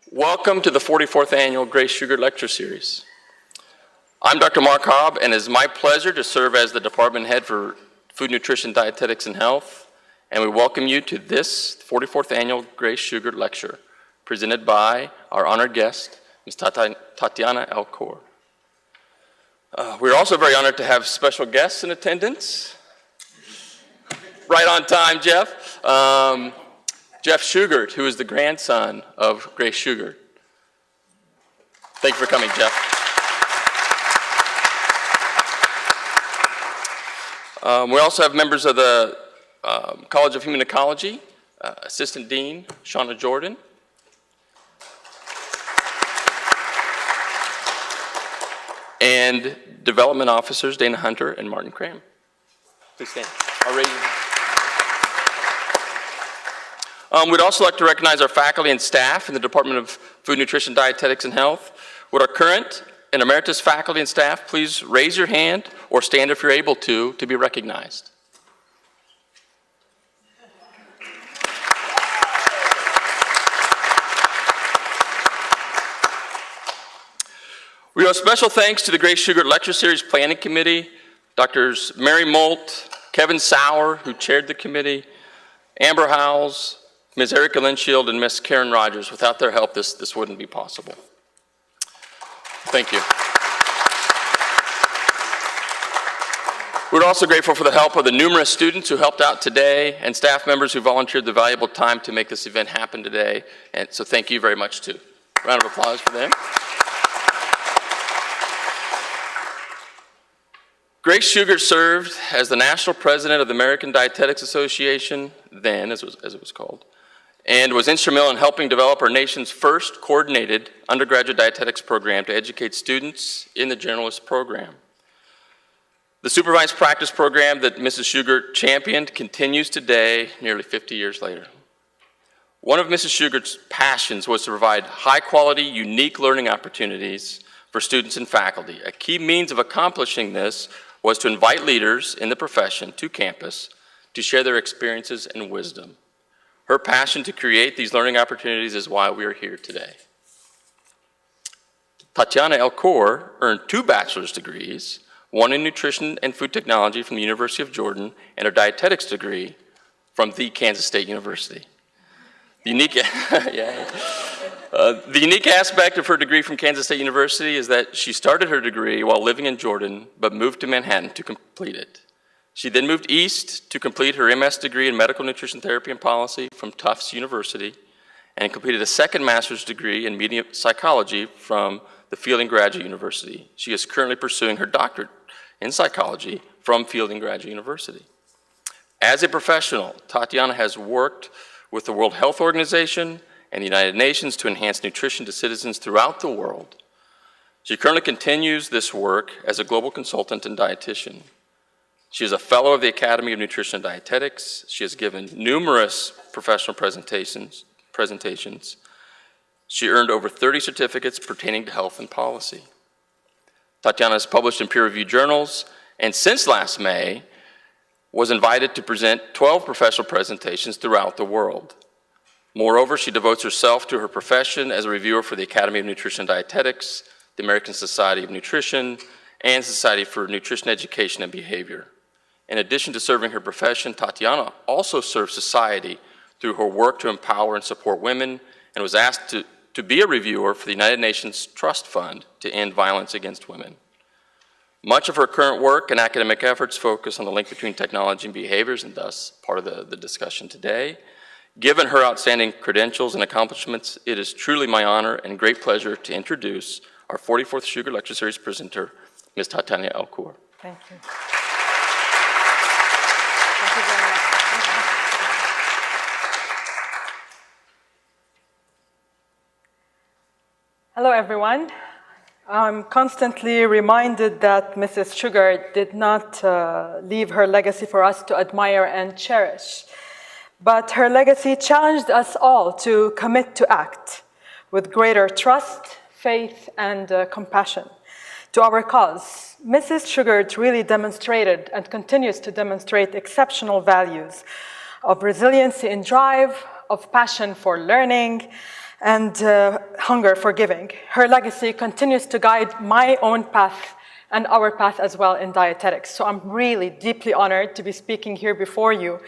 Welcome to the 44th Annual Grace Shugart Lecture Series. I'm Dr. Mark Hobb, and it is my pleasure to serve as the Department Head for Food, Nutrition, Dietetics, and Health, and we welcome you to this 44th Annual Grace Shugart Lecture, presented by our honored guest, Ms. Tatiana El-Kour. We're also very honored to have special guests in attendance. Right on time, Jeff. Jeff Shugart, who is the grandson of Grace Shugart. Thank you for coming, Jeff. We also have members of the College of Human Ecology, Assistant Dean Shauna Jordan, and Development Officers Dana Hunter and Martin Cram. Please stand. I'll raise your hand. We'd also like to recognize our faculty and staff in the Department of Food, Nutrition, Dietetics, and Health. Would our current and emeritus faculty and staff please raise your hand or stand if you're able to be recognized. We owe special thanks to the Grace Shugart Lecture Series Planning Committee, Drs. Mary Molt, Kevin Sauer, who chaired the committee, Amber Howells, Ms. Erica Linshield, and Ms. Karen Rogers. Without their help, this wouldn't be possible. Thank you. We're also grateful for the help of the numerous students who helped out today and staff members who volunteered the valuable time to make this event happen today. And so thank you very much too. Round of applause for them. Grace Shugart served as the national president of the American Dietetics Association, then as it was called, and was instrumental in helping develop our nation's first coordinated undergraduate dietetics program to educate students in the generalist program. The supervised practice program that Mrs. Shugart championed continues today, nearly 50 years later. One of Mrs. Shugart's passions was to provide high-quality, unique learning opportunities for students and faculty. A key means of accomplishing this was to invite leaders in the profession to campus to share their experiences and wisdom. Her passion to create these learning opportunities is why we are here today. Tatiana El-Kour earned 2 bachelor's degrees, one in nutrition and food technology from the University of Jordan, and a dietetics degree from the Kansas State University. The unique aspect of her degree from Kansas State University is that she started her degree while living in Jordan, but moved to Manhattan to complete it. She then moved east to complete her MS degree in medical nutrition therapy and policy from Tufts University, and completed a second master's degree in media psychology from the Fielding Graduate University. She is currently pursuing her doctorate in psychology from Fielding Graduate University. As a professional, Tatiana has worked with the World Health Organization and the United Nations to enhance nutrition to citizens throughout the world. She currently continues this work as a global consultant and dietitian. She is a fellow of the Academy of Nutrition and Dietetics. She has given numerous professional presentations. She earned over 30 certificates pertaining to health and policy. Tatiana has published in peer-reviewed journals, and since last May, was invited to present 12 professional presentations throughout the world. Moreover, she devotes herself to her profession as a reviewer for the Academy of Nutrition and Dietetics, the American Society of Nutrition, and Society for Nutrition Education and Behavior. In addition to serving her profession, Tatiana also serves society through her work to empower and support women, and was asked to be a reviewer for the United Nations Trust Fund to end violence against women. Much of her current work and academic efforts focus on the link between technology and behaviors, and thus part of the discussion today. Given her outstanding credentials and accomplishments, it is truly my honor and great pleasure to introduce our 44th Shugart Lecture Series presenter, Ms. Tatiana El-Kour. Thank you. Thank you very much. Hello, everyone. I'm constantly reminded that Mrs. Shugart did not leave her legacy for us to admire and cherish, but her legacy challenged us all to commit to act with greater trust, faith, and compassion to our cause. Mrs. Shugart really demonstrated and continues to demonstrate exceptional values of resiliency and drive, of passion for learning, and hunger for giving. Her legacy continues to guide my own path and our path as well in dietetics. So I'm really deeply honored to be speaking here before you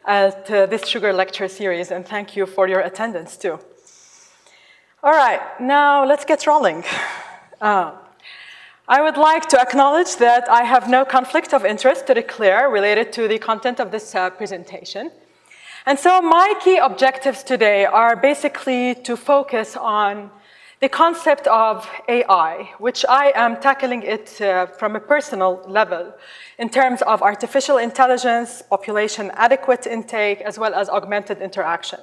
at this Shugart Lecture Series, and thank you for your attendance too. All right, now let's get rolling. I would like to acknowledge that I have no conflict of interest to declare related to the content of this presentation. And so my key objectives today are basically to focus on the concept of AI, which I am tackling it from a personal level in terms of artificial intelligence, population adequate intake, as well as augmented interaction.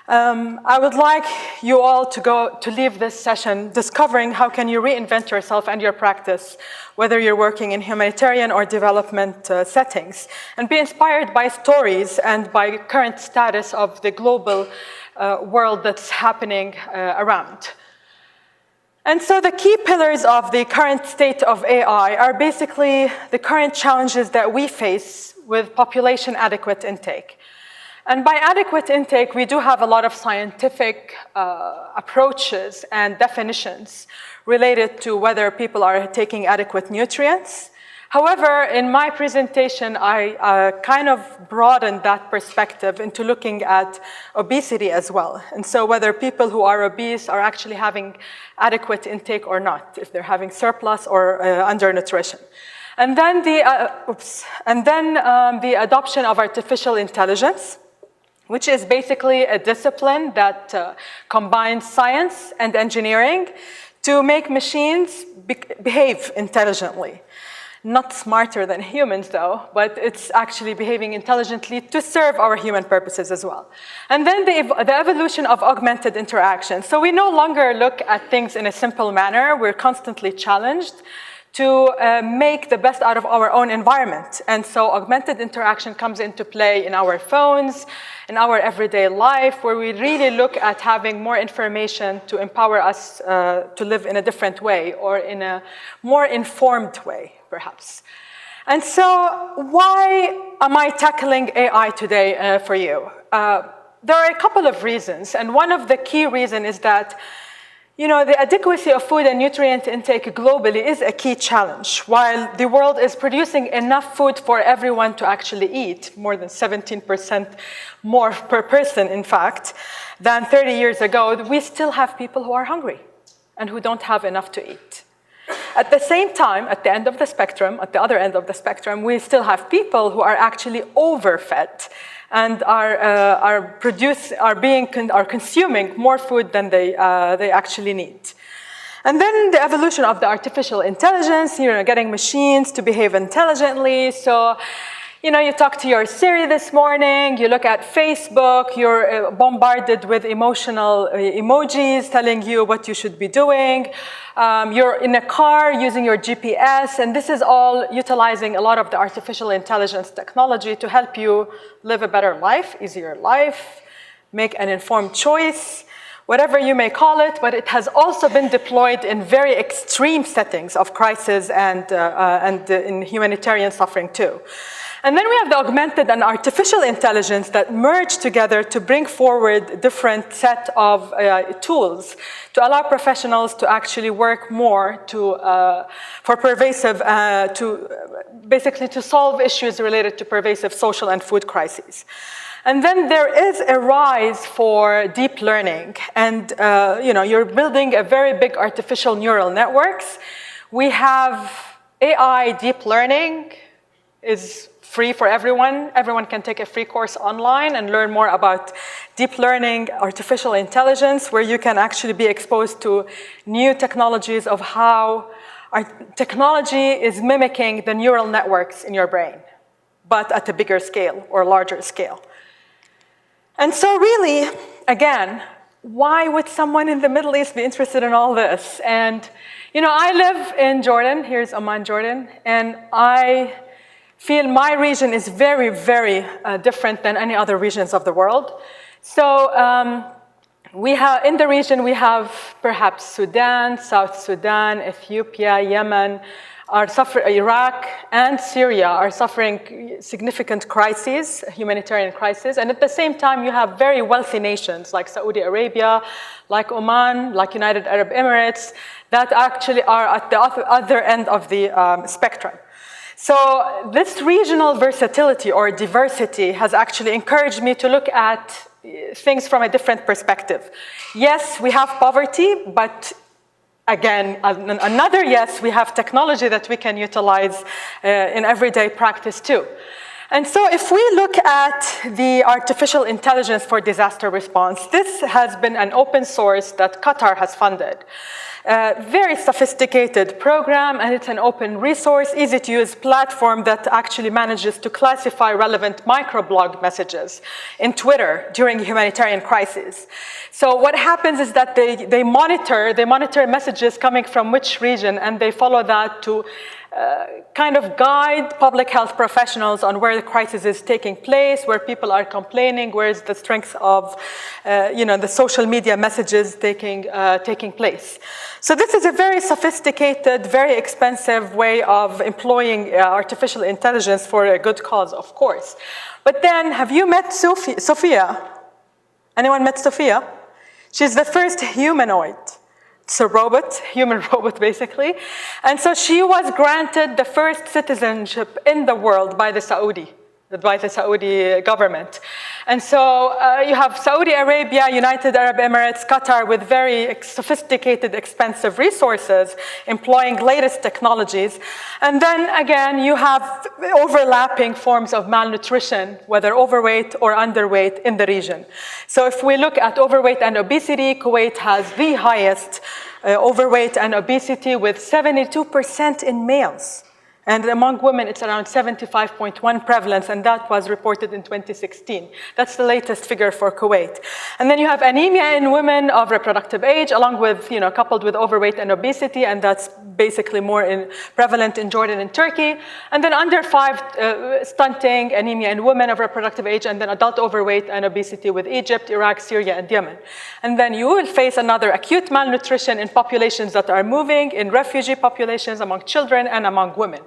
I would like you all to leave this session discovering how can you reinvent yourself and your practice, whether you're working in humanitarian or development settings, and be inspired by stories and by current status of the global world that's happening around. And so the key pillars of the current state of AI are basically the current challenges that we face with population adequate intake. And by adequate intake, we do have a lot of scientific approaches and definitions related to whether people are taking adequate nutrients. However, in my presentation, I kind of broadened that perspective into looking at obesity as well. And so whether people who are obese are actually having adequate intake or not, if they're having surplus or undernutrition. And then the adoption of artificial intelligence, which is basically a discipline that combines science and engineering to make machines behave intelligently. Not smarter than humans, though, but it's actually behaving intelligently to serve our human purposes as well. And then the evolution of augmented interaction. So we no longer look at things in a simple manner. We're constantly challenged to make the best out of our own environment. And so augmented interaction comes into play in our phones, in our everyday life, where we really look at having more information to empower us to live in a different way or in a more informed way, perhaps. And so why am I tackling AI today for you? There are a couple of reasons, and one of the key reasons is that the adequacy of food and nutrient intake globally is a key challenge. While the world is producing enough food for everyone to actually eat, more than 17% more per person, in fact, than 30 years ago, we still have people who are hungry and who don't have enough to eat. At the same time, at the end of the spectrum, at the other end of the spectrum, we still have people who are actually overfed and are consuming more food than they actually need. And then the evolution of the artificial intelligence, getting machines to behave intelligently. So, you talk to your Siri this morning, you look at Facebook, you're bombarded with emotional emojis telling you what you should be doing. You're in a car using your GPS, and this is all utilizing a lot of the artificial intelligence technology to help you live a better life, easier life, make an informed choice, whatever you may call it, but it has also been deployed in very extreme settings of crisis and in humanitarian suffering too. And then we have the augmented and artificial intelligence that merge together to bring forward different set of tools to allow professionals to actually work more for pervasive, basically to solve issues related to pervasive social and food crises. And then there is a rise for deep learning, and you're building a very big artificial neural networks. We have AI deep learning is free for everyone. Everyone can take a free course online and learn more about deep learning, artificial intelligence, where you can actually be exposed to new technologies of how our technology is mimicking the neural networks in your brain, but at a bigger scale or larger scale. And so really, again, why would someone in the Middle East be interested in all this? And, I live in Jordan. Here's Amman, Jordan. And I feel my region is very, very different than any other regions of the world. So in the region, we have perhaps Sudan, South Sudan, Ethiopia, Yemen, Iraq and Syria are suffering significant crises, humanitarian crises, and at the same time you have very wealthy nations like Saudi Arabia, like Oman, like United Arab Emirates, that actually are at the other end of the spectrum. So this regional versatility or diversity has actually encouraged me to look at things from a different perspective. Yes, we have poverty, but again, another yes, we have technology that we can utilize in everyday practice too. And so if we look at the artificial intelligence for disaster response, this has been an open source that Qatar has funded. Very sophisticated program, and it's an open resource, easy to use platform that actually manages to classify relevant microblog messages in Twitter during humanitarian crises. So what happens is that they monitor messages coming from which region, and they follow that to kind of guide public health professionals on where the crisis is taking place, where people are complaining, where is the strength of the social media messages taking place. So this is a very sophisticated, very expensive way of employing artificial intelligence for a good cause, of course. But then, have you met Sophia? Anyone met Sophia? She's the first humanoid. It's a robot, human robot basically. And so she was granted the first citizenship in the world by the Saudi government. And so you have Saudi Arabia, United Arab Emirates, Qatar with very sophisticated, expensive resources, employing latest technologies. And then again, you have overlapping forms of malnutrition, whether overweight or underweight in the region. So if we look at overweight and obesity, Kuwait has the highest overweight and obesity with 72% in males. And among women, it's around 75.1 prevalence, and that was reported in 2016. That's the latest figure for Kuwait. And then you have anemia in women of reproductive age, along with, coupled with overweight and obesity, and that's basically more prevalent in Jordan and Turkey. And then under 5, stunting, anemia in women of reproductive age, and then adult overweight and obesity with Egypt, Iraq, Syria, and Yemen. And then you will face another acute malnutrition in populations that are moving, in refugee populations, among children, and among women.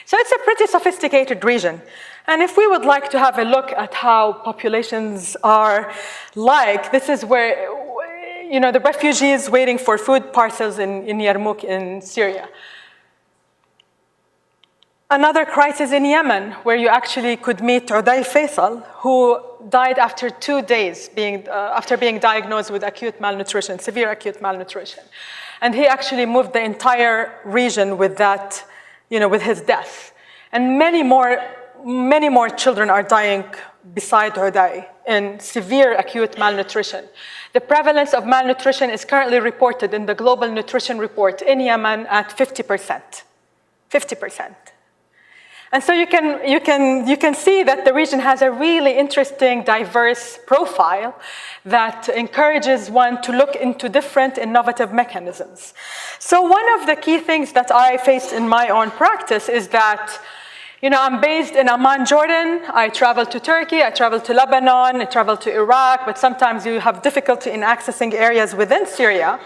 So it's a pretty sophisticated region. And if we would like to have a look at how populations are like, this is where, the refugees waiting for food parcels in Yarmouk in Syria. Another crisis in Yemen, where you actually could meet Uday Faisal, who died after 2 days after being diagnosed with acute malnutrition, severe acute malnutrition. And he actually moved the entire region with that, with his death. And many more children are dying beside Uday in severe acute malnutrition. The prevalence of malnutrition is currently reported in the Global Nutrition Report in Yemen at 50%. 50%. And so you can see that the region has a really interesting, diverse profile that encourages one to look into different innovative mechanisms. So one of the key things that I faced in my own practice is that, I'm based in Amman, Jordan. I travel to Turkey, I travel to Lebanon, I travel to Iraq, but sometimes you have difficulty in accessing areas within Syria.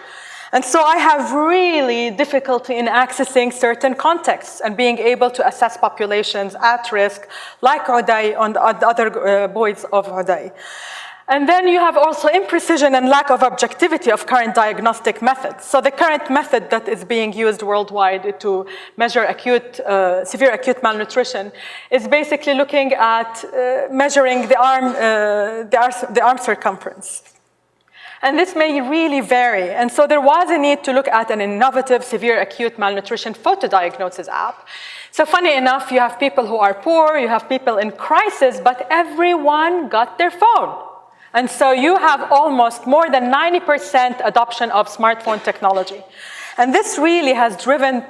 And so I have really difficulty in accessing certain contexts and being able to assess populations at risk, like Uday and the other boys of Uday. And then you have also imprecision and lack of objectivity of current diagnostic methods. So the current method that is being used worldwide to measure severe acute malnutrition is basically looking at measuring the arm circumference. And this may really vary. And so there was a need to look at an innovative severe acute malnutrition photodiagnosis app. So funny enough, you have people who are poor, you have people in crisis, but everyone got their phone. And so you have almost more than 90% adoption of smartphone technology. And this really has driven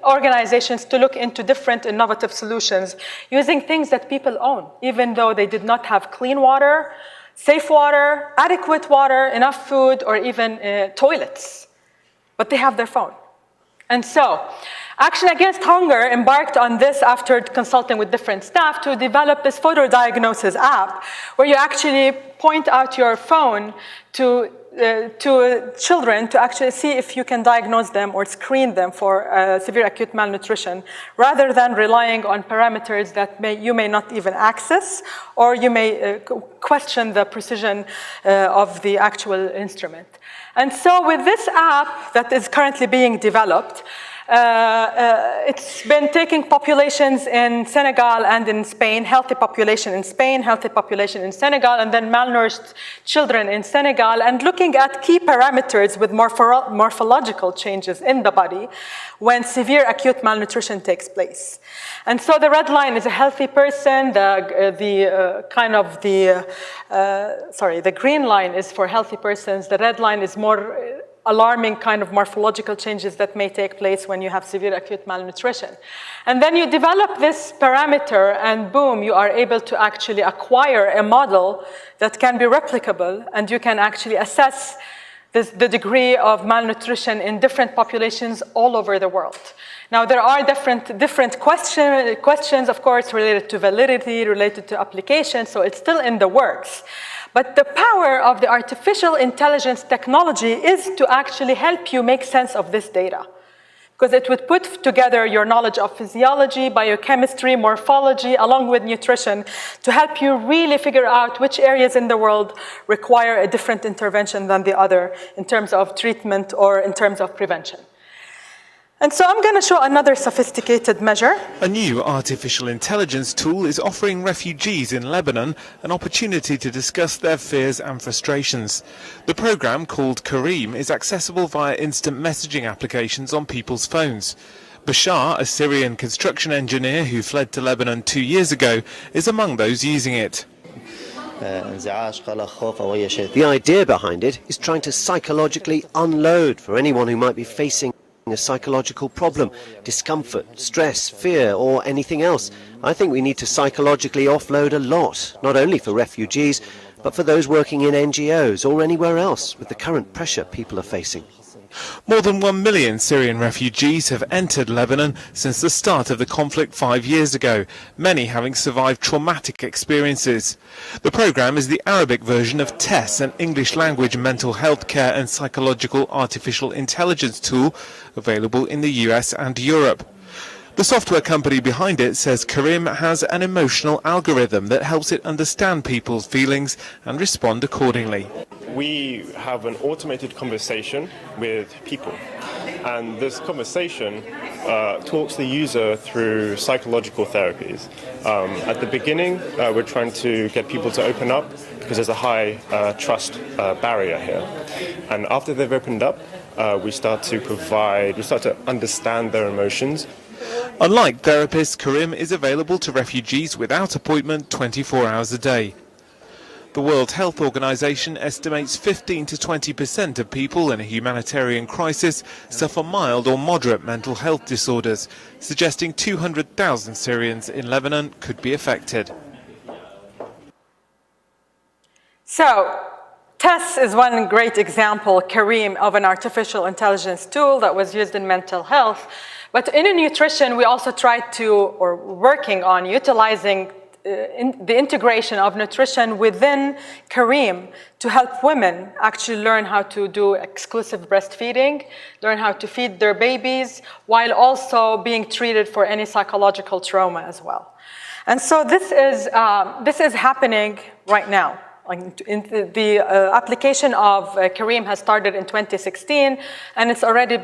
organizations to look into different innovative solutions using things that people own, even though they did not have clean water, safe water, adequate water, enough food, or even toilets. But they have their phone. And so, Action Against Hunger embarked on this after consulting with different staff to develop this photo diagnosis app where you actually point out your phone to to children to actually see if you can diagnose them or screen them for severe acute malnutrition, rather than relying on parameters that you may not even access, or you may question the precision of the actual instrument. And so with this app that is currently being developed, it's been taking populations in Senegal and in Spain, healthy population in Spain, healthy population in Senegal, and then malnourished children in Senegal, and looking at key parameters with morphological changes in the body when severe acute malnutrition takes place. And so the red line is a healthy person, the green line is for healthy persons, the red line is more alarming kind of morphological changes that may take place when you have severe acute malnutrition. And then you develop this parameter and boom, you are able to actually acquire a model that can be replicable, and you can actually assess the degree of malnutrition in different populations all over the world. Now, there are different questions, of course, related to validity, related to application, so it's still in the works. But the power of the artificial intelligence technology is to actually help you make sense of this data, because it would put together your knowledge of physiology, biochemistry, morphology, along with nutrition, to help you really figure out which areas in the world require a different intervention than the other in terms of treatment or in terms of prevention. And so I'm going to show another sophisticated measure. A new artificial intelligence tool is offering refugees in Lebanon an opportunity to discuss their fears and frustrations. The program, called Kareem, is accessible via instant messaging applications on people's phones. Bashar, a Syrian construction engineer who fled to Lebanon 2 years ago, is among those using it. The idea behind it is trying to psychologically unload for anyone who might be facing a psychological problem, discomfort, stress, fear, or anything else. I think we need to psychologically offload a lot, not only for refugees, but for those working in NGOs or anywhere else with the current pressure people are facing. More than 1 million Syrian refugees have entered Lebanon since the start of the conflict 5 years ago, many having survived traumatic experiences. The programme is the Arabic version of TESS, an English language mental health care and psychological artificial intelligence tool available in the US and Europe. The software company behind it says Kareem has an emotional algorithm that helps it understand people's feelings and respond accordingly. We have an automated conversation with people, and this conversation talks the user through psychological therapies. At the beginning, we're trying to get people to open up because there's a high trust barrier here. And after they've opened up, we start to understand their emotions. Unlike therapists, Kareem is available to refugees without appointment 24 hours a day. The World Health Organization estimates 15 to 20% of people in a humanitarian crisis suffer mild or moderate mental health disorders, suggesting 200,000 Syrians in Lebanon could be affected. So, TESS is one great example, Kareem, of an artificial intelligence tool that was used in mental health. But in nutrition, we also tried to, or working on, utilizing the integration of nutrition within Kareem to help women actually learn how to do exclusive breastfeeding, learn how to feed their babies, while also being treated for any psychological trauma as well. And so this is happening right now. The application of Kareem has started in 2016, and it's already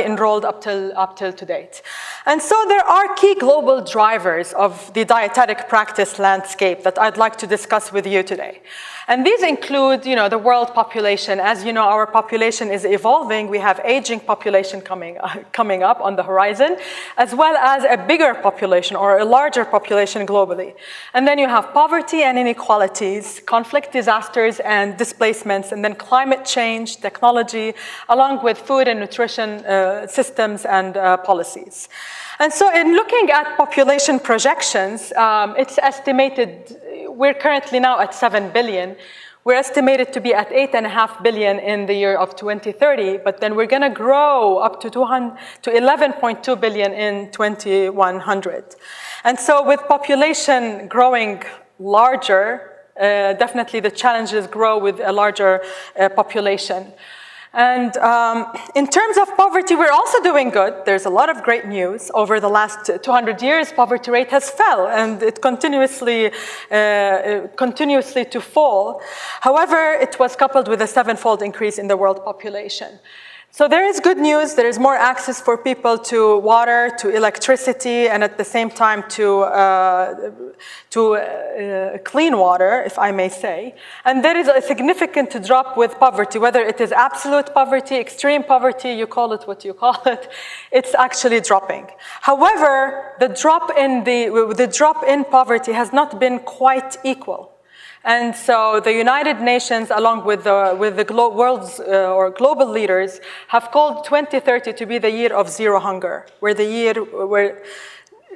enrolled up till to date. And so there are key global drivers of the dietetic practice landscape that I'd like to discuss with you today. And these include, the world population. As you know, our population is evolving. We have aging population coming up on the horizon, as well as a bigger population or a larger population globally. And then you have poverty and inequalities, conflict, disasters, and displacements, and then climate change, technology, along with food and nutrition systems and policies. And so in looking at population projections, it's estimated, we're currently now at 7 billion. We're estimated to be at 8.5 billion in the year of 2030, but then we're going to grow up to 11.2 billion in 2100. And so with population growing larger, definitely the challenges grow with a larger population. And in terms of poverty, we're also doing good. There's a lot of great news. Over the last 200 years, poverty rate has fell, and it continuously to fall. However, it was coupled with a 7-fold increase in the world population. So there is good news. There is more access for people to water, to electricity, and at the same time to clean water, if I may say. And there is a significant drop with poverty, whether it is absolute poverty, extreme poverty, you call it what you call it, it's actually dropping. However, the drop in poverty has not been quite equal. And so the United Nations, along with the world's or global leaders, have called 2030 to be the year of zero hunger, where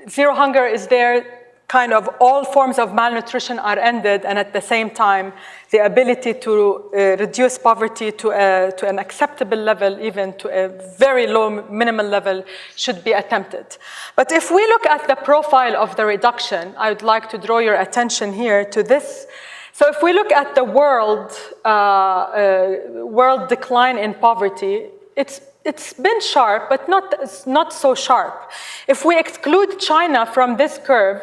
zero hunger is there, kind of all forms of malnutrition are ended, and at the same time, the ability to reduce poverty to an acceptable level, even to a very low minimal level, should be attempted. But if we look at the profile of the reduction, I would like to draw your attention here to this. So if we look at the world decline in poverty, it's been sharp, but not so sharp. If we exclude China from this curve,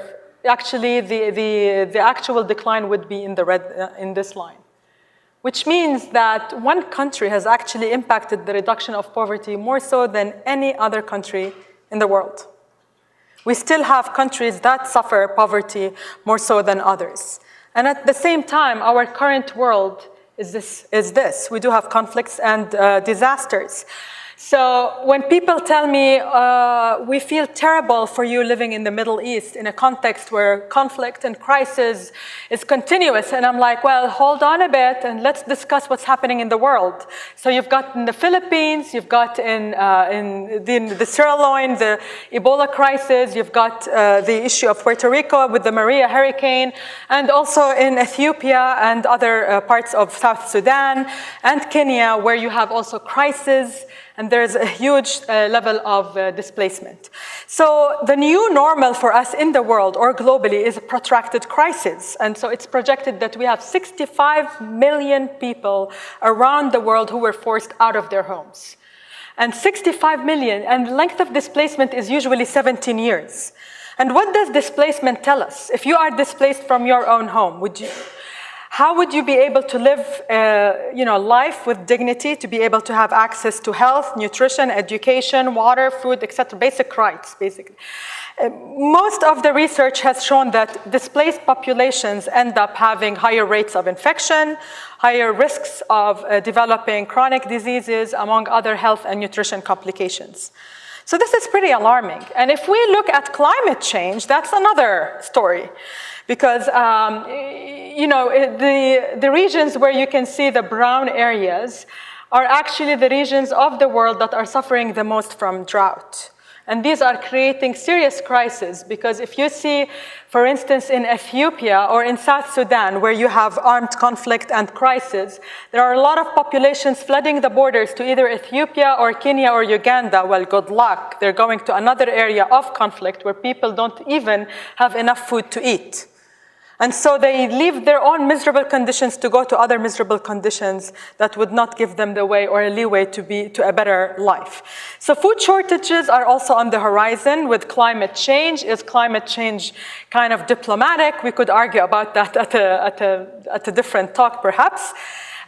actually the actual decline would be in the red in this line, which means that one country has actually impacted the reduction of poverty more so than any other country in the world. We still have countries that suffer poverty more so than others. And at the same time, our current world is this. We do have conflicts and disasters. So when people tell me, we feel terrible for you living in the Middle East in a context where conflict and crisis is continuous, and I'm like, well, hold on a bit and let's discuss what's happening in the world. So you've got in the Philippines, you've got in the Sierra Leone, the Ebola crisis, you've got the issue of Puerto Rico with the Maria hurricane, and also in Ethiopia and other parts of South Sudan and Kenya, where you have also crisis, and there's a huge level of displacement. So the new normal for us in the world or globally is a protracted crisis. And so it's projected that we have 65 million people around the world who were forced out of their homes. And 65 million, and the length of displacement is usually 17 years. And what does displacement tell us? If you are displaced from your own home, how would you be able to live life with dignity, to be able to have access to health, nutrition, education, water, food, etc., basic rights, basically? Most of the research has shown that displaced populations end up having higher rates of infection, higher risks of developing chronic diseases, among other health and nutrition complications. So this is pretty alarming. And if we look at climate change, that's another story. Because the regions where you can see the brown areas are actually the regions of the world that are suffering the most from drought. And these are creating serious crises, because if you see, for instance, in Ethiopia or in South Sudan, where you have armed conflict and crisis, there are a lot of populations flooding the borders to either Ethiopia or Kenya or Uganda. Well, good luck. They're going to another area of conflict where people don't even have enough food to eat. And so they leave their own miserable conditions to go to other miserable conditions that would not give them the way or a leeway to a better life. So food shortages are also on the horizon with climate change. Is climate change kind of diplomatic? We could argue about that at a different talk, perhaps.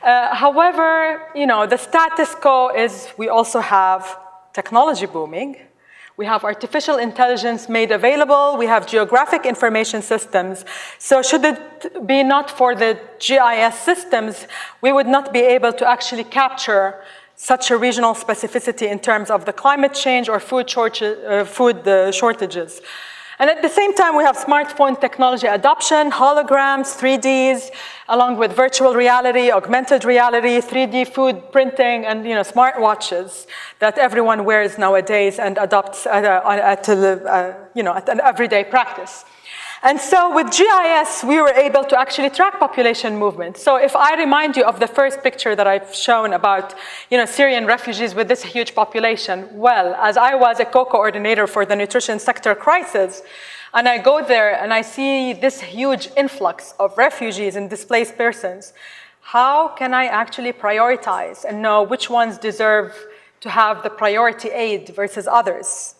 However, the status quo is we also have technology booming. We have artificial intelligence made available. We have geographic information systems. So should it be not for the GIS systems, we would not be able to actually capture such a regional specificity in terms of the climate change or food shortages. And at the same time, we have smartphone technology adoption, holograms, 3Ds, along with virtual reality, augmented reality, 3D food printing, and smartwatches that everyone wears nowadays and adopts at an everyday practice. And so with GIS, we were able to actually track population movement. So if I remind you of the first picture that I've shown about, Syrian refugees with this huge population, well, as I was a co-coordinator for the nutrition sector crisis, and I go there and I see this huge influx of refugees and displaced persons, how can I actually prioritize and know which ones deserve to have the priority aid versus others?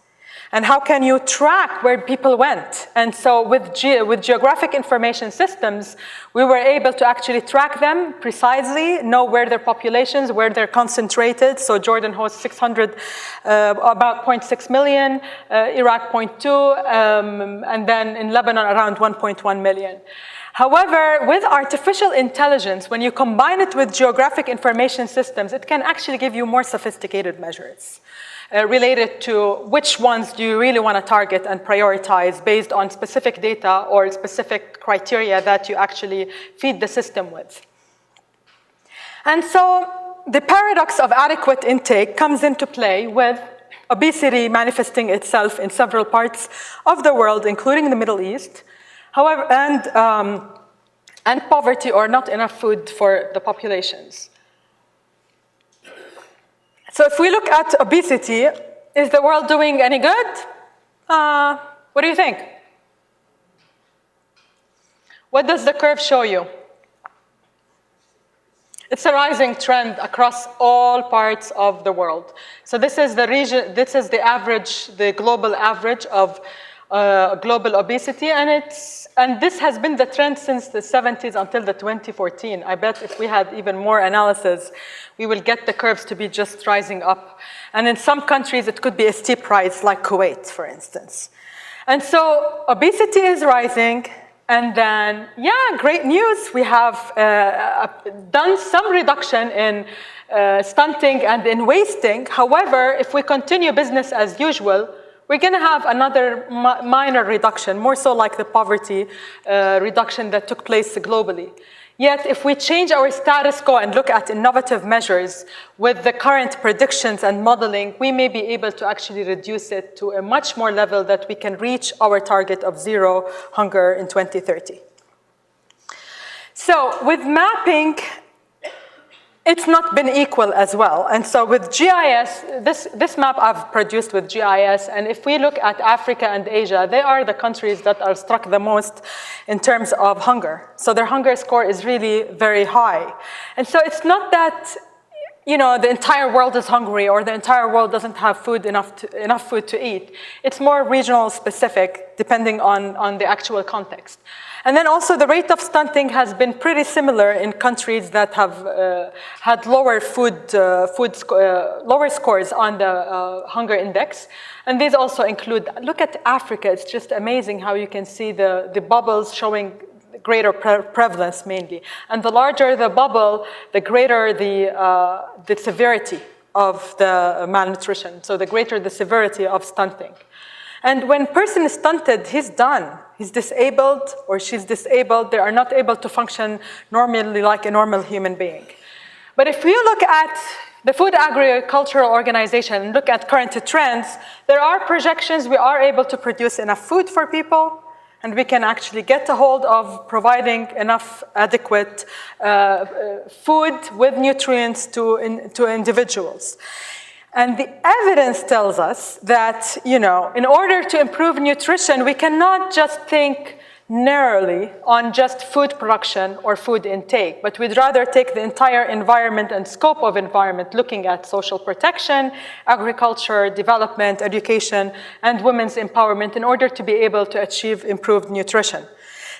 And how can you track where people went? And so with geographic information systems, we were able to actually track them precisely, know where their populations, where they're concentrated. So Jordan hosts 600, about 0.6 million, Iraq 0.2, and then in Lebanon around 1.1 million. However, with artificial intelligence, when you combine it with geographic information systems, it can actually give you more sophisticated measures. Related to which ones do you really want to target and prioritize based on specific data or specific criteria that you actually feed the system with. And so the paradox of adequate intake comes into play with obesity manifesting itself in several parts of the world, including the Middle East, however, and poverty or not enough food for the populations. So if we look at obesity, is the world doing any good? What do you think? What does the curve show you? It's a rising trend across all parts of the world. So this is the region, this is the average, the global average of global obesity, and this has been the trend since the 70s until the 2014. I bet if we had even more analysis, we will get the curves to be just rising up. And in some countries, it could be a steep rise, like Kuwait, for instance. And so obesity is rising, and then, yeah, great news. We have done some reduction in stunting and in wasting. However, if we continue business as usual, we're going to have another minor reduction, more so like the poverty reduction that took place globally. Yet, if we change our status quo and look at innovative measures with the current predictions and modeling, we may be able to actually reduce it to a much more level that we can reach our target of zero hunger in 2030. So with mapping, it's not been equal as well. And so with GIS, this map I've produced with GIS, and if we look at Africa and Asia, they are the countries that are struck the most in terms of hunger. So their hunger score is really very high. And so it's not that, the entire world is hungry or the entire world doesn't have enough food to eat. It's more regional specific, depending on the actual context. And then also the rate of stunting has been pretty similar in countries that have had lower lower scores on the hunger index. And these also include, look at Africa, it's just amazing how you can see the bubbles showing greater prevalence mainly. And the larger the bubble, the greater the severity of the malnutrition. So the greater the severity of stunting. And when a person is stunted, he's done. He's disabled or she's disabled. They are not able to function normally like a normal human being. But if you look at the Food Agricultural Organization and look at current trends, there are projections we are able to produce enough food for people, and we can actually get a hold of providing enough adequate food with nutrients to individuals. And the evidence tells us that, in order to improve nutrition, we cannot just think narrowly on just food production or food intake, but we'd rather take the entire environment and scope of environment, looking at social protection, agriculture, development, education, and women's empowerment in order to be able to achieve improved nutrition.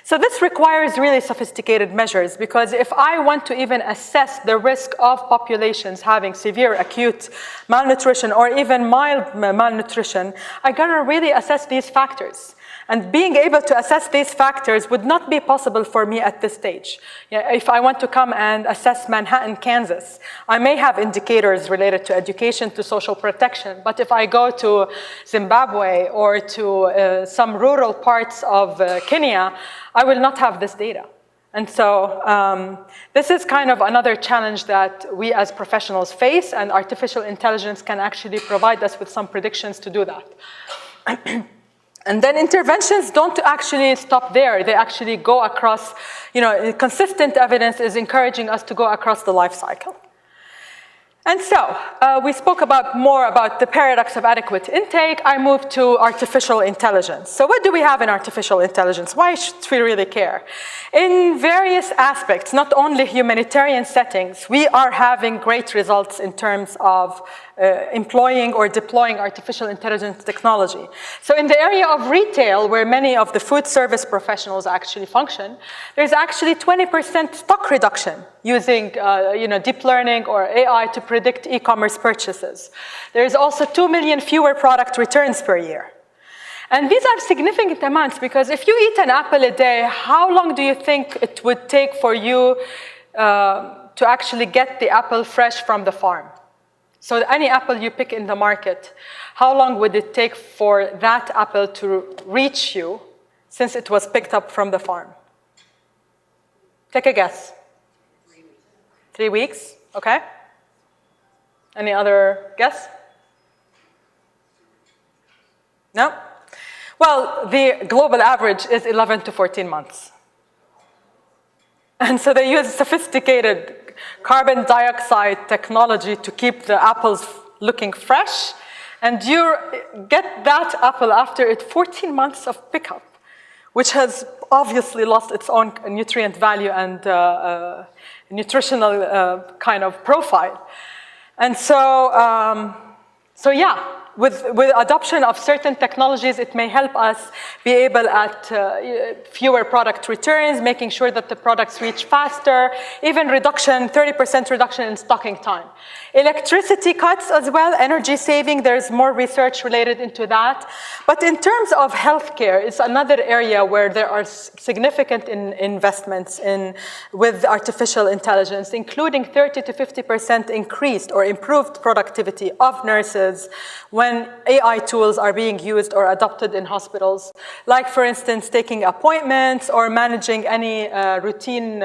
So this requires really sophisticated measures, because if I want to even assess the risk of populations having severe acute malnutrition or even mild malnutrition, I gotta really assess these factors. And being able to assess these factors would not be possible for me at this stage. If I want to come and assess Manhattan, Kansas, I may have indicators related to education, to social protection, but if I go to Zimbabwe or to some rural parts of Kenya, I will not have this data. And so this is kind of another challenge that we as professionals face, and artificial intelligence can actually provide us with some predictions to do that. And then interventions don't actually stop there. They actually go across, consistent evidence is encouraging us to go across the life cycle. And so, we spoke more about the paradox of adequate intake. I moved to artificial intelligence. So what do we have in artificial intelligence? Why should we really care? In various aspects, not only humanitarian settings, we are having great results in terms of employing or deploying artificial intelligence technology. So in the area of retail, where many of the food service professionals actually function, there's actually 20% stock reduction using deep learning or AI to predict e-commerce purchases. There's also 2 million fewer product returns per year. And these are significant amounts, because if you eat an apple a day, how long do you think it would take for you to actually get the apple fresh from the farm? So any apple you pick in the market, how long would it take for that apple to reach you since it was picked up from the farm? Take a guess. 3 weeks, okay. Any other guess? No? Well, the global average is 11 to 14 months. And so they use sophisticated carbon dioxide technology to keep the apples looking fresh. And you get that apple after 14 months of pickup, which has obviously lost its own nutrient value and nutritional kind of profile. And so, yeah. With adoption of certain technologies, it may help us be able at fewer product returns, making sure that the products reach faster, even 30% reduction in stocking time. Electricity cuts as well, energy saving, there's more research related into that. But in terms of healthcare, it's another area where there are significant investments with artificial intelligence, including 30 to 50% increased or improved productivity of nurses when AI tools are being used or adopted in hospitals, like, for instance, taking appointments or managing any routine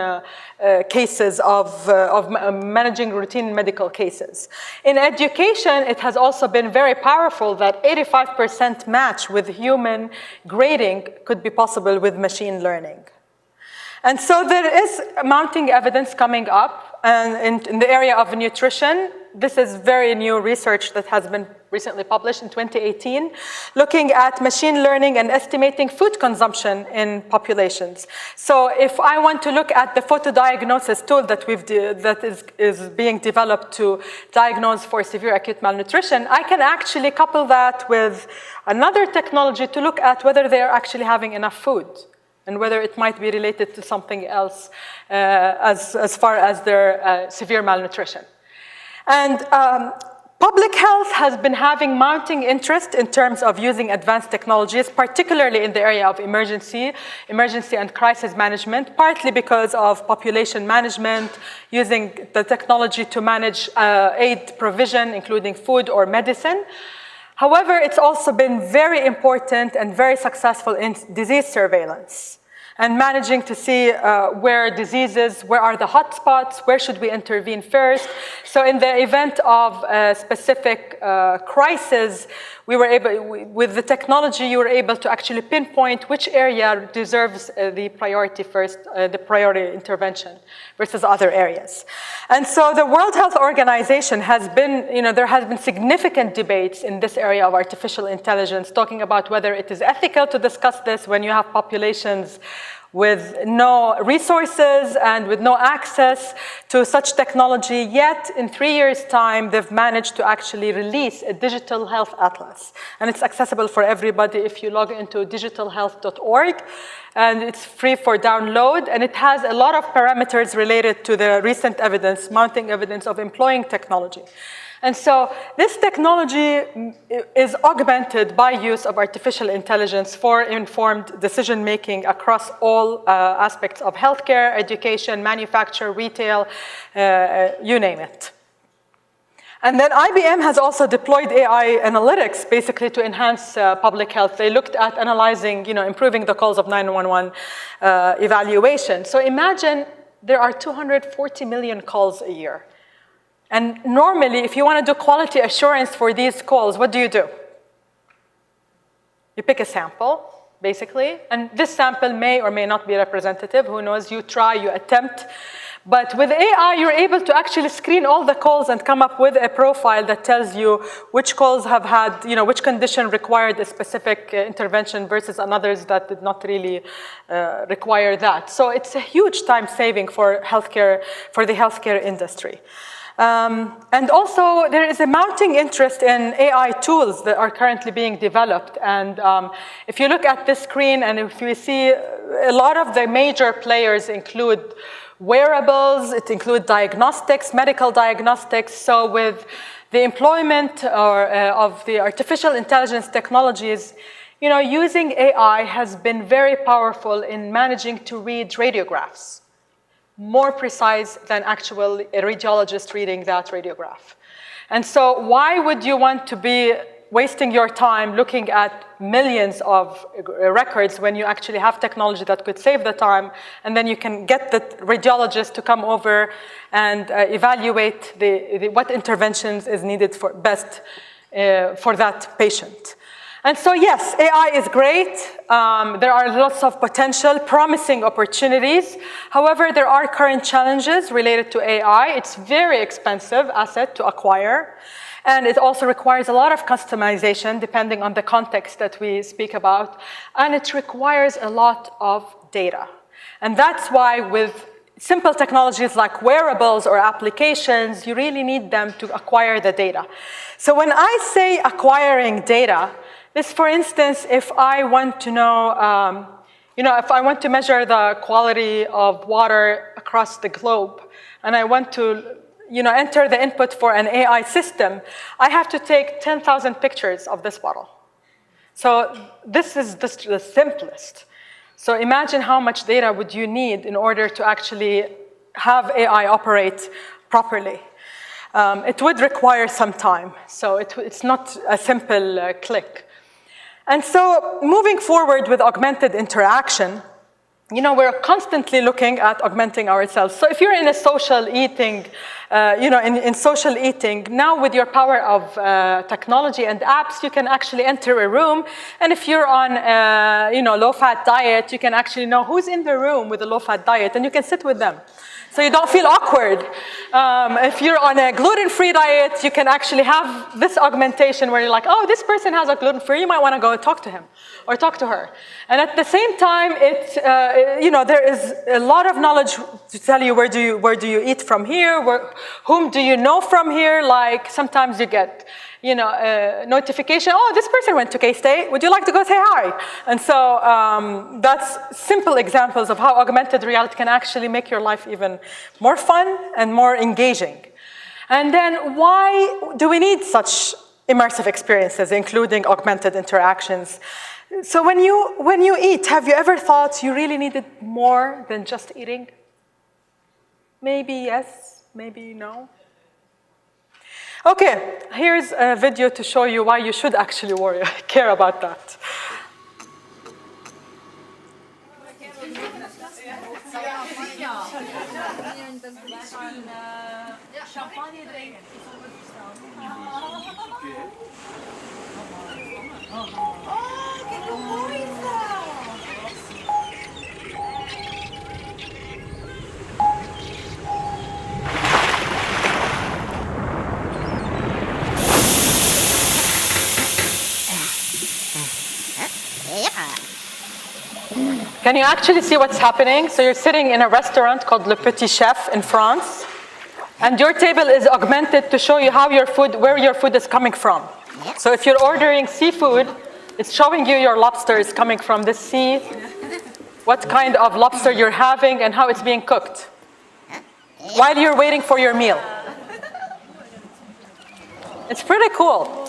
cases managing routine medical cases. In education, it has also been very powerful that 85% match with human grading could be possible with machine learning. And so there is mounting evidence coming up, and in the area of nutrition, this is very new research that has been recently published in 2018, looking at machine learning and estimating food consumption in populations. So if I want to look at the photodiagnosis tool that is being developed to diagnose for severe acute malnutrition, I can actually couple that with another technology to look at whether they are actually having enough food and whether it might be related to something else as far as their severe malnutrition. And public health has been having mounting interest in terms of using advanced technologies, particularly in the area of emergency and crisis management, partly because of population management, using the technology to manage aid provision, including food or medicine. However, it's also been very important and very successful in disease surveillance and managing to see where are the hotspots, where should we intervene first. So in the event of a specific crisis, with the technology, you were able to actually pinpoint which area deserves the priority first, the priority intervention versus other areas. And so the World Health Organization has been, there has been significant debates in this area of artificial intelligence, talking about whether it is ethical to discuss this when you have populations with no resources and with no access to such technology. Yet, in 3 years' time, they've managed to actually release a digital health atlas. And it's accessible for everybody if you log into digitalhealth.org. And it's free for download. And it has a lot of parameters related to the recent evidence, mounting evidence of employing technology. And so this technology is augmented by use of artificial intelligence for informed decision-making across all aspects of healthcare, education, manufacture, retail, you name it. And then IBM has also deployed AI analytics basically to enhance public health. They looked at analyzing, improving the calls of 911 evaluation. So imagine there are 240 million calls a year. And normally, if you want to do quality assurance for these calls, what do? You pick a sample, basically, and this sample may or may not be representative. Who knows? You try, you attempt. But with AI, you're able to actually screen all the calls and come up with a profile that tells you which calls have had, which condition required a specific intervention versus others that did not really require that. So it's a huge time saving for healthcare, for the healthcare industry. And also, there is a mounting interest in AI tools that are currently being developed. And if you look at this screen, and if you see, a lot of the major players include wearables, it includes diagnostics, medical diagnostics. So with the employment of the artificial intelligence technologies, using AI has been very powerful in managing to read radiographs, more precise than actual a radiologist reading that radiograph. And so why would you want to be wasting your time looking at millions of records when you actually have technology that could save the time, and then you can get the radiologist to come over and evaluate what interventions is needed for best for that patient. And so yes, AI is great. There are lots of potential, promising opportunities. However, there are current challenges related to AI. It's a very expensive asset to acquire. And it also requires a lot of customization depending on the context that we speak about. And it requires a lot of data. And that's why with simple technologies like wearables or applications, you really need them to acquire the data. So when I say acquiring data, this, for instance, if I want to know, if I want to measure the quality of water across the globe, and I want to enter the input for an AI system, I have to take 10,000 pictures of this bottle. So this is the simplest. So imagine how much data would you need in order to actually have AI operate properly. It would require some time. So it's not a simple click. And so moving forward with augmented interaction, we're constantly looking at augmenting ourselves. So if you're in a social eating, in social eating, now with your power of technology and apps, you can actually enter a room. And if you're on low-fat diet, you can actually know who's in the room with a low-fat diet, and you can sit with them. So you don't feel awkward. If you're on a gluten-free diet, you can actually have this augmentation where you're like, oh, this person has a gluten-free, you might want to go talk to him or talk to her. And at the same time, there is a lot of knowledge to tell you where do you eat from here, whom do you know from here. Like sometimes you get a notification, oh, this person went to K-State, would you like to go say hi? And so that's simple examples of how augmented reality can actually make your life even more fun and more engaging. And then why do we need such immersive experiences, including augmented interactions? So when you eat, have you ever thought you really needed more than just eating? Maybe yes, maybe no. Okay, here's a video to show you why you should actually care about that. Can you actually see what's happening? So you're sitting in a restaurant called Le Petit Chef in France, and your table is augmented to show you where your food is coming from. So if you're ordering seafood, it's showing you your lobster is coming from the sea, what kind of lobster you're having, and how it's being cooked, while you're waiting for your meal. It's pretty cool.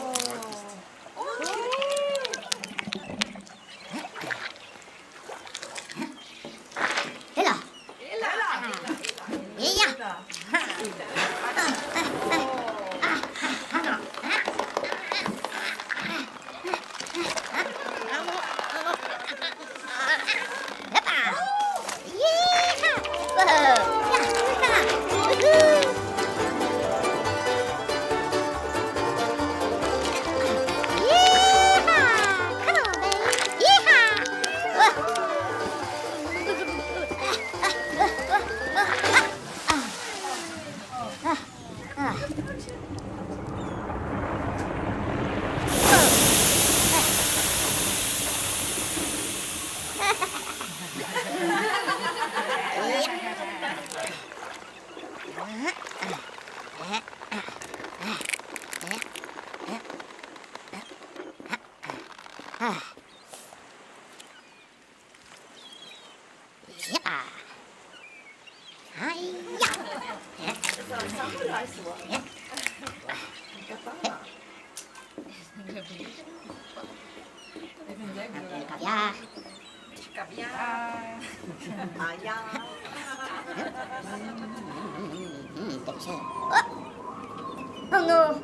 Oh no.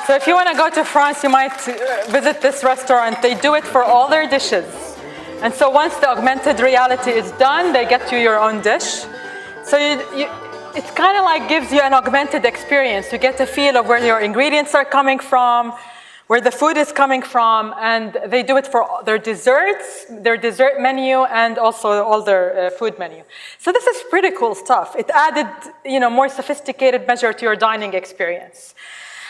So if you want to go to France, you might visit this restaurant. They do it for all their dishes. And so once the augmented reality is done, they get you your own dish. So it's kind of like gives you an augmented experience. You get a feel of where your ingredients are coming from, where the food is coming from, and they do it for their desserts, their dessert menu, and also all their food menu. So this is pretty cool stuff. It added, more sophisticated measure to your dining experience.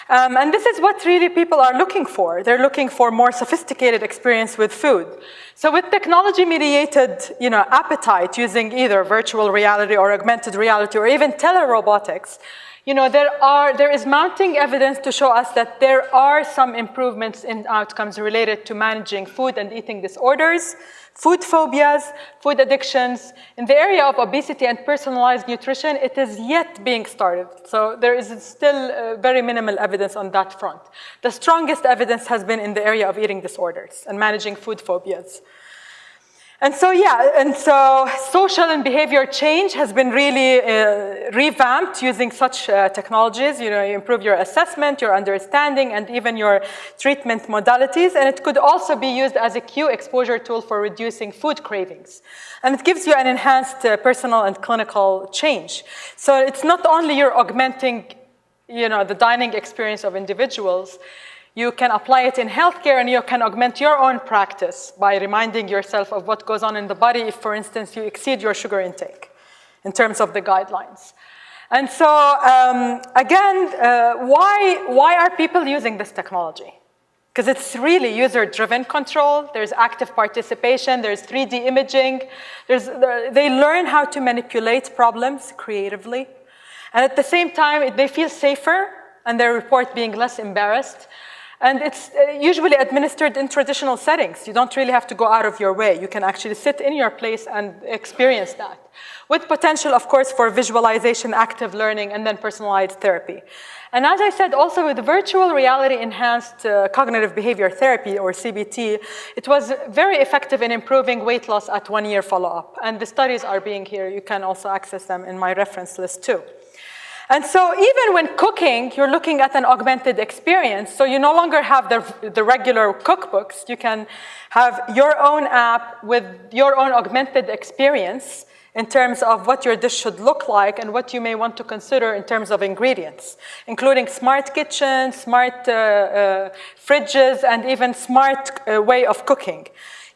And this is what really people are looking for. They're looking for more sophisticated experience with food. So with technology-mediated, appetite using either virtual reality or augmented reality or even telerobotics, there is mounting evidence to show us that there are some improvements in outcomes related to managing food and eating disorders, food phobias, food addictions. In the area of obesity and personalized nutrition, it is yet being started. So there is still very minimal evidence on that front. The strongest evidence has been in the area of eating disorders and managing food phobias. And so, social and behavior change has been really revamped using such technologies. You improve your assessment, your understanding, and even your treatment modalities. And it could also be used as a cue exposure tool for reducing food cravings. And it gives you an enhanced personal and clinical change. So it's not only you're augmenting, the dining experience of individuals. You can apply it in healthcare, and you can augment your own practice by reminding yourself of what goes on in the body if, for instance, you exceed your sugar intake in terms of the guidelines. And so, why are people using this technology? Because it's really user-driven control. There's active participation. There's 3D imaging. They learn how to manipulate problems creatively. And at the same time, they feel safer, and they report being less embarrassed. And it's usually administered in traditional settings. You don't really have to go out of your way. You can actually sit in your place and experience that, with potential, of course, for visualization, active learning, and then personalized therapy. And as I said, also with virtual reality-enhanced cognitive behavior therapy, or CBT, it was very effective in improving weight loss at 1-year follow-up. And the studies are being here. You can also access them in my reference list, too. And so even when cooking, you're looking at an augmented experience. So you no longer have the regular cookbooks. You can have your own app with your own augmented experience in terms of what your dish should look like and what you may want to consider in terms of ingredients, including smart kitchens, smart fridges, and even smart way of cooking.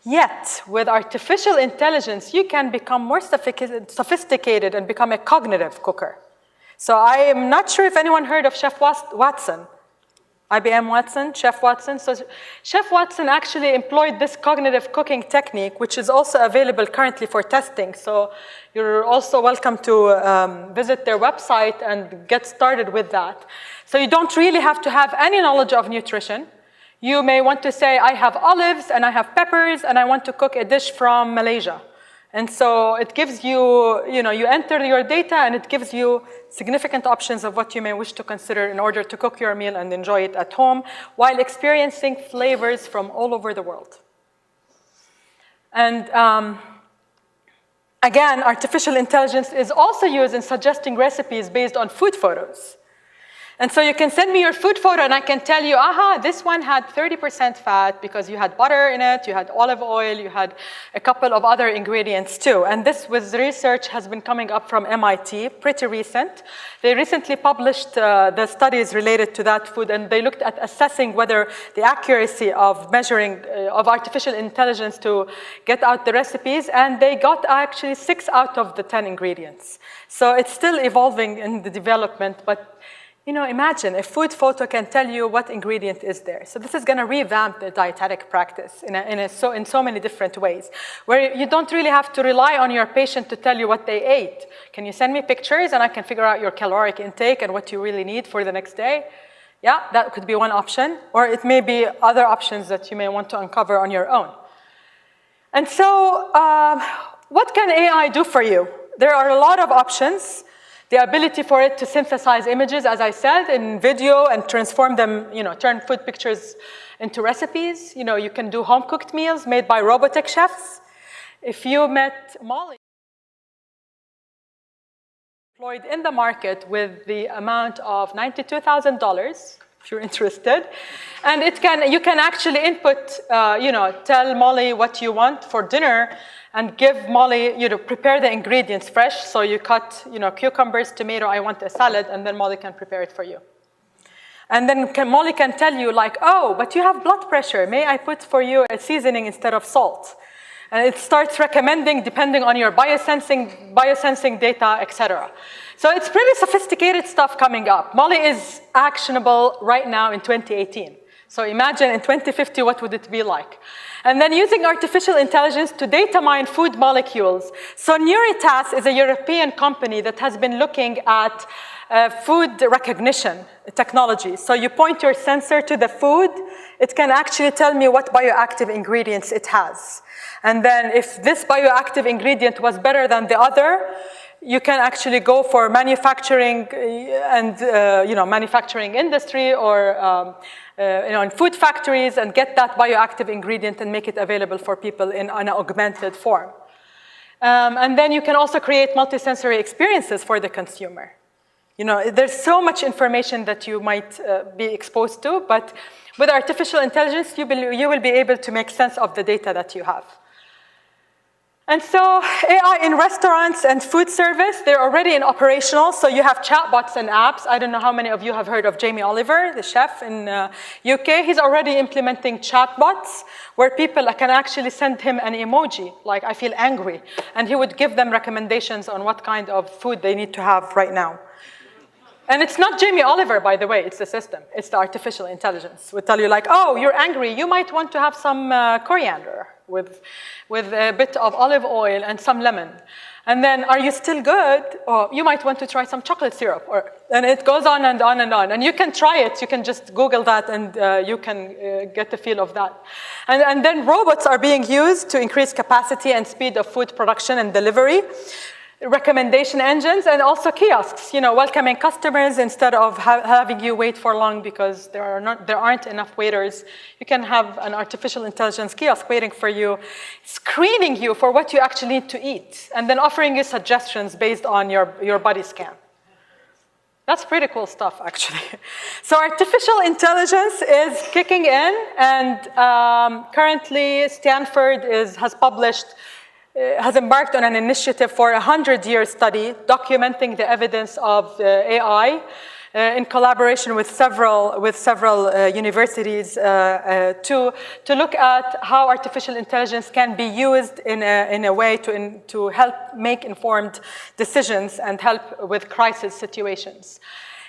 Yet, with artificial intelligence, you can become more sophisticated and become a cognitive cooker. So I am not sure if anyone heard of Chef Watson, IBM Watson, Chef Watson. So Chef Watson actually employed this cognitive cooking technique, which is also available currently for testing. So you're also welcome to visit their website and get started with that. So you don't really have to have any knowledge of nutrition. You may want to say, I have olives and I have peppers and I want to cook a dish from Malaysia. And so it gives you, you enter your data and it gives you significant options of what you may wish to consider in order to cook your meal and enjoy it at home while experiencing flavors from all over the world. And again, artificial intelligence is also used in suggesting recipes based on food photos. And so you can send me your food photo and I can tell you, this one had 30% fat because you had butter in it, you had olive oil, you had a couple of other ingredients too. And this with research has been coming up from MIT, pretty recent. They recently published the studies related to that food, and they looked at assessing whether the accuracy of measuring of artificial intelligence to get out the recipes, and they got actually 6 out of the 10 ingredients. So it's still evolving in the development, but imagine a food photo can tell you what ingredient is there. So this is going to revamp the dietetic practice in so many different ways, where you don't really have to rely on your patient to tell you what they ate. Can you send me pictures and I can figure out your caloric intake and what you really need for the next day? Yeah, that could be one option. Or it may be other options that you may want to uncover on your own. And so what can AI do for you? There are a lot of options. The ability for it to synthesize images, as I said, in video and transform them, turn food pictures into recipes. You can do home-cooked meals made by robotic chefs. If you met Molly, employed in the market with the amount of $92,000, if you're interested, and you can actually input, tell Molly what you want for dinner, and give Molly, prepare the ingredients fresh. So you cut, cucumbers, tomato, I want a salad, and then Molly can prepare it for you. And then Molly can tell you like, oh, but you have blood pressure. May I put for you a seasoning instead of salt? And it starts recommending depending on your biosensing data, etc. So it's pretty sophisticated stuff coming up. Molly is actionable right now in 2018. So imagine in 2050, what would it be like? And then using artificial intelligence to data mine food molecules. So Neuritas is a European company that has been looking at food recognition technology. So you point your sensor to the food, it can actually tell me what bioactive ingredients it has. And then if this bioactive ingredient was better than the other, you can actually go for manufacturing and manufacturing industry or in food factories and get that bioactive ingredient and make it available for people in an augmented form. And then you can also create multisensory experiences for the consumer. There's so much information that you might be exposed to, but with artificial intelligence, you will be able to make sense of the data that you have. And so AI in restaurants and food service, they're already in operational. So you have chatbots and apps. I don't know how many of you have heard of Jamie Oliver, the chef in UK. He's already implementing chatbots where people can actually send him an emoji, like I feel angry. And he would give them recommendations on what kind of food they need to have right now. And it's not Jamie Oliver, by the way, it's the system. It's the artificial intelligence. Would tell you like, oh, you're angry. You might want to have some coriander with a bit of olive oil and some lemon. And then, are you still good? Or you might want to try some chocolate syrup. And it goes on and on and on. And you can try it. You can just Google that and you can get the feel of that. And then robots are being used to increase capacity and speed of food production and delivery. Recommendation engines and also kiosks, welcoming customers instead of having you wait for long because there aren't enough waiters. You can have an artificial intelligence kiosk waiting for you, screening you for what you actually need to eat, and then offering you suggestions based on your body scan. That's pretty cool stuff, actually. So artificial intelligence is kicking in, and currently Stanford has embarked on an initiative for a 100-year study documenting the evidence of AI in collaboration with several universities to look at how artificial intelligence can be used in a way to help make informed decisions and help with crisis situations.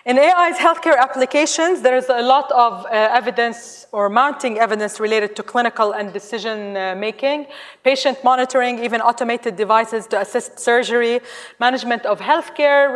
In AI's healthcare applications, there is a lot of evidence or mounting evidence related to clinical and decision making, patient monitoring, even automated devices to assist surgery, management of healthcare,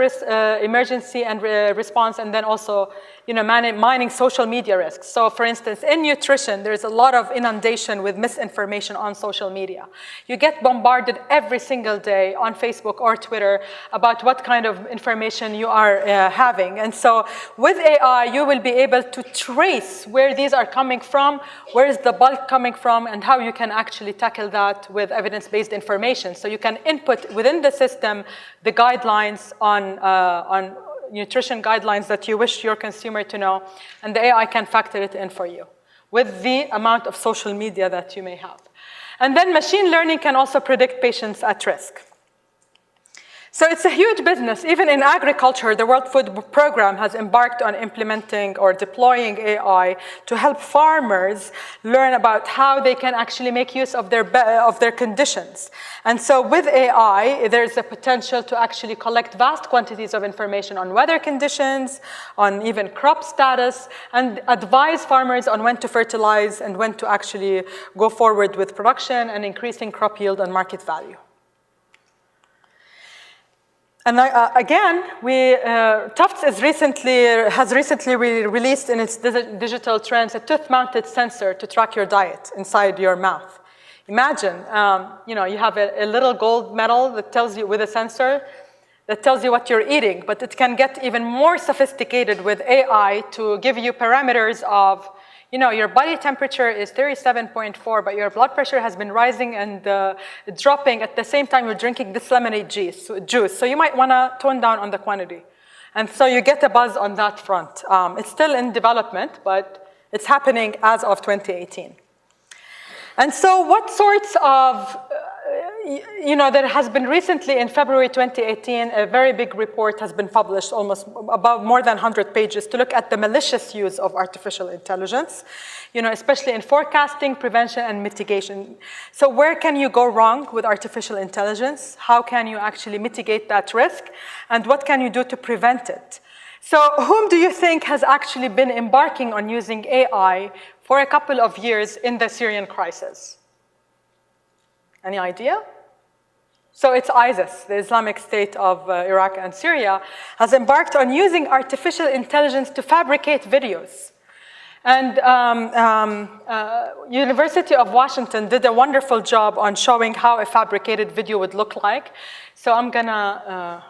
emergency and response, and then also mining social media risks. So for instance, in nutrition, there's a lot of inundation with misinformation on social media. You get bombarded every single day on Facebook or Twitter about what kind of information you are having. And so with AI, you will be able to trace where these are coming from, where is the bulk coming from, and how you can actually tackle that with evidence-based information. So you can input within the system the guidelines on nutrition guidelines that you wish your consumer to know, and the AI can factor it in for you with the amount of social media that you may have. And then machine learning can also predict patients at risk. So it's a huge business. Even in agriculture, the World Food Program has embarked on implementing or deploying AI to help farmers learn about how they can actually make use of their conditions. And so with AI, there's a potential to actually collect vast quantities of information on weather conditions, on even crop status, and advise farmers on when to fertilize and when to actually go forward with production and increasing crop yield and market value. And again, Tufts has recently released in its digital trends a tooth-mounted sensor to track your diet inside your mouth. Imagine, you have a little gold medal that tells you with a sensor that tells you what you're eating, but it can get even more sophisticated with AI to give you parameters of, your body temperature is 37.4, but your blood pressure has been rising and dropping at the same time you're drinking this lemonade juice. So you might want to tone down on the quantity. And so you get a buzz on that front. It's still in development, but it's happening as of 2018. And so what sorts of, there has been recently in February 2018, a very big report has been published, almost about more than 100 pages, to look at the malicious use of artificial intelligence, especially in forecasting, prevention, and mitigation. So where can you go wrong with artificial intelligence? How can you actually mitigate that risk? And what can you do to prevent it? So whom do you think has actually been embarking on using AI for a couple of years in the Syrian crisis? Any idea? So it's ISIS, the Islamic State of Iraq and Syria, has embarked on using artificial intelligence to fabricate videos. And University of Washington did a wonderful job on showing how a fabricated video would look like. So I'm gonna,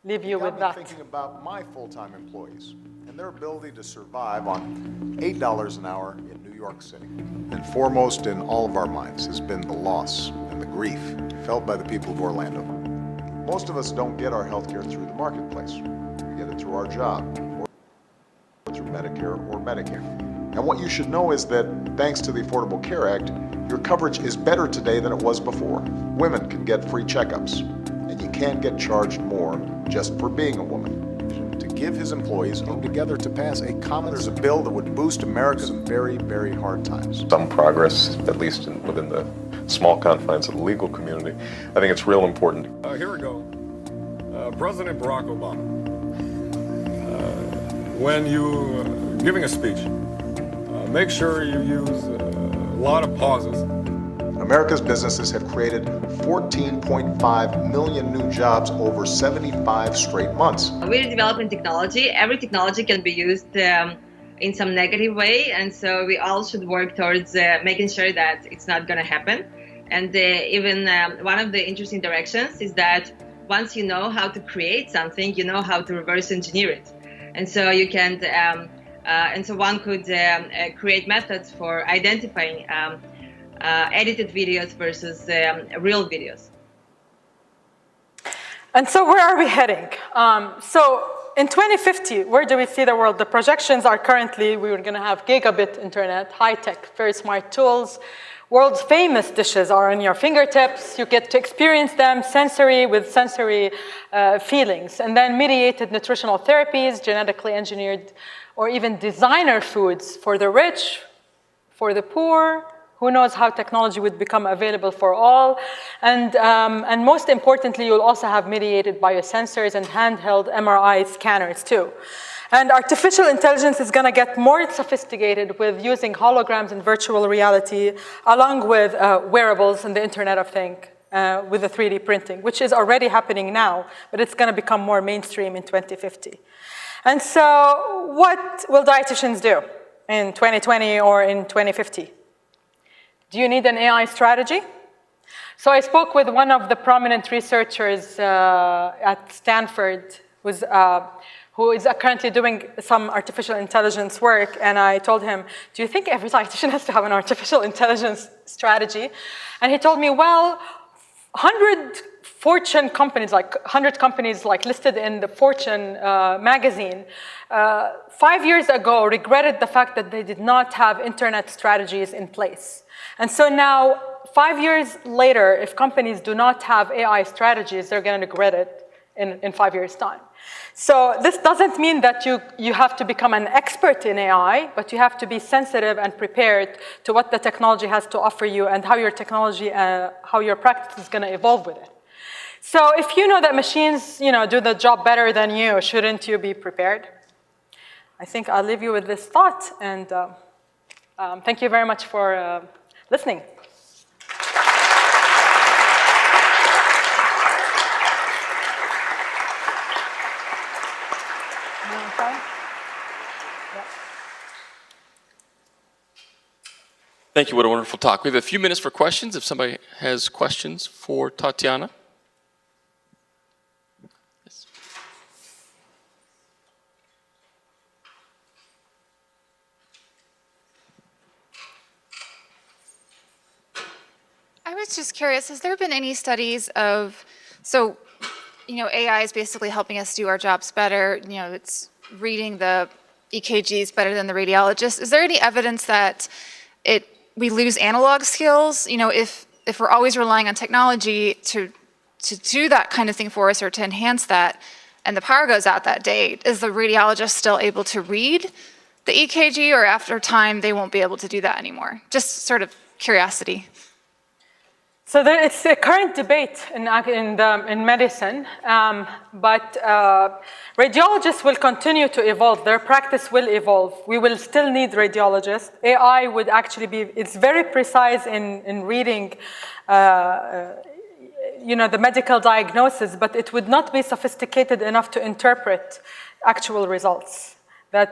leave you with that. Thinking about my full-time employees and their ability to survive on $8 an hour in New York City. And foremost in all of our minds has been the loss and the grief felt by the people of Orlando. Most of us don't get our health care through the marketplace. We get it through our job or through Medicare or Medicare. And what you should know is that thanks to the Affordable Care Act, your coverage is better today than it was before. Women can get free checkups, and you can't get charged more just for being a woman. To give his employees come together to pass a common, there's a bill that would boost America's very, very hard times. Some progress, at least within the small confines of the legal community. I think it's real important. Here we go. President Barack Obama. When you're giving a speech, make sure you use a lot of pauses. America's businesses have created 14.5 million new jobs over 75 straight months. We're developing technology. Every technology can be used in some negative way, and so we all should work towards making sure that it's not going to happen. And even one of the interesting directions is that once you know how to create something, you know how to reverse engineer it. And so you can, and so one could create methods for identifying edited videos versus real videos. And so where are we heading? So in 2050, where do we see the world? The projections are currently, we're going to have gigabit internet, high-tech, very smart tools. World's famous dishes are on your fingertips. You get to experience them with sensory feelings. And then mediated nutritional therapies, genetically engineered, or even designer foods for the rich, for the poor. Who knows how technology would become available for all. And most importantly, you'll also have mediated biosensors and handheld MRI scanners too. And artificial intelligence is going to get more sophisticated with using holograms and virtual reality, along with wearables and the Internet of Things with the 3D printing, which is already happening now, but it's going to become more mainstream in 2050. And so what will dietitians do in 2020 or in 2050? Do you need an AI strategy? So I spoke with one of the prominent researchers at Stanford who is currently doing some artificial intelligence work, and I told him, do you think every dietitian has to have an artificial intelligence strategy? And he told me, well, 100 Fortune companies, like 100 companies like listed in the Fortune magazine, 5 years ago regretted the fact that they did not have internet strategies in place. And so now 5 years later, if companies do not have AI strategies, they're going to regret it in 5 years' time. So this doesn't mean that you have to become an expert in AI, but you have to be sensitive and prepared to what the technology has to offer you and how your technology, how your practice is going to evolve with it. So if you know that machines, do the job better than you, shouldn't you be prepared? I think I'll leave you with this thought, and thank you very much for listening. Thank you. What a wonderful talk. We have a few minutes for questions. If somebody has questions for Tatiana. Yes. I was just curious, has there been any studies of, so, AI is basically helping us do our jobs better. It's reading the EKGs better than the radiologist. Is there any evidence that we lose analog skills? If we're always relying on technology to do that kind of thing for us or to enhance that, and the power goes out that day, is the radiologist still able to read the EKG, or after time they won't be able to do that anymore? Just sort of curiosity. So it's a current debate in medicine, but radiologists will continue to evolve. Their practice will evolve. We will still need radiologists. AI would actually it's very precise in reading, the medical diagnosis, but it would not be sophisticated enough to interpret actual results.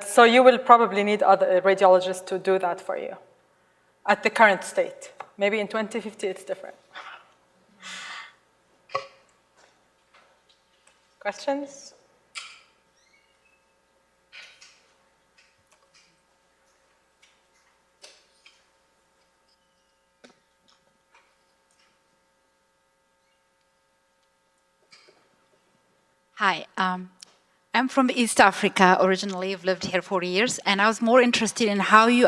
So you will probably need other radiologists to do that for you at the current state. Maybe in 2050 it's different. Questions? Hi, I'm from East Africa originally. I've lived here 40 years, and I was more interested in how you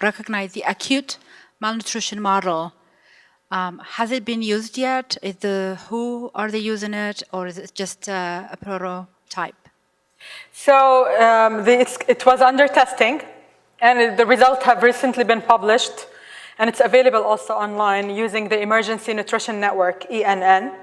recognize the acute malnutrition model. Has it been used yet? Who are they using it, or is it just a prototype? So it was under testing, and the results have recently been published, and it's available also online using the Emergency Nutrition Network, ENN.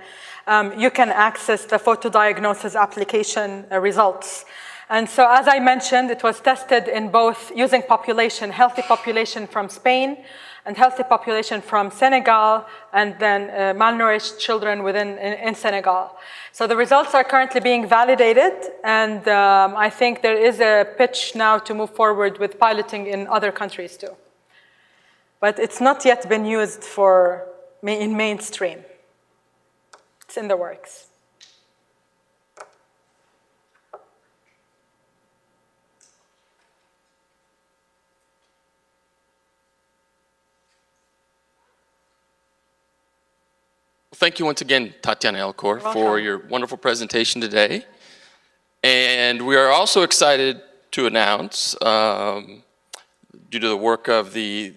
You can access the photodiagnosis application results. And so as I mentioned, it was tested in both using healthy population from Spain and healthy population from Senegal, and then malnourished children in Senegal. So the results are currently being validated, and I think there is a pitch now to move forward with piloting in other countries too. But it's not yet been used in mainstream. It's in the works. Thank you once again, Tatiana El-Kour, for your wonderful presentation today. And we are also excited to announce, due to the work of the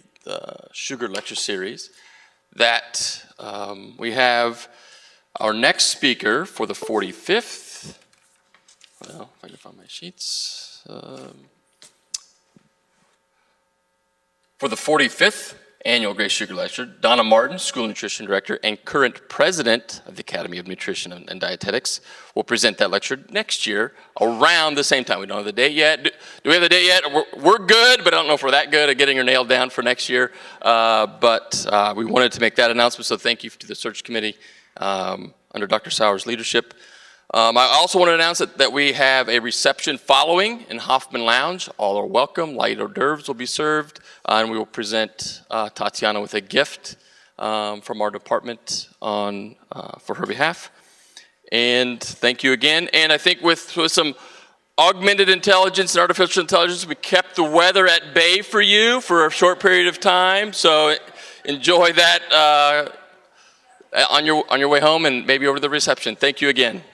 Shugart Lecture Series, that we have our next speaker for the 45th, well, if I can find my sheets, for the 45th Annual Grace Shugart Lecture, Donna Martin, School Nutrition Director and current President of the Academy of Nutrition and Dietetics, will present that lecture next year around the same time. We don't have the date yet. Do we have the date yet? We're good, but I don't know if we're that good at getting her nailed down for next year. But we wanted to make that announcement, so thank you to the search committee under Dr. Sauer's leadership. I also want to announce that we have a reception following in Hoffman Lounge. All are welcome. Light hors d'oeuvres will be served, and we will present Tatiana with a gift from our department for her behalf. And thank you again. And I think with some augmented intelligence and artificial intelligence, we kept the weather at bay for you for a short period of time. So enjoy that on your way home and maybe over the reception. Thank you again.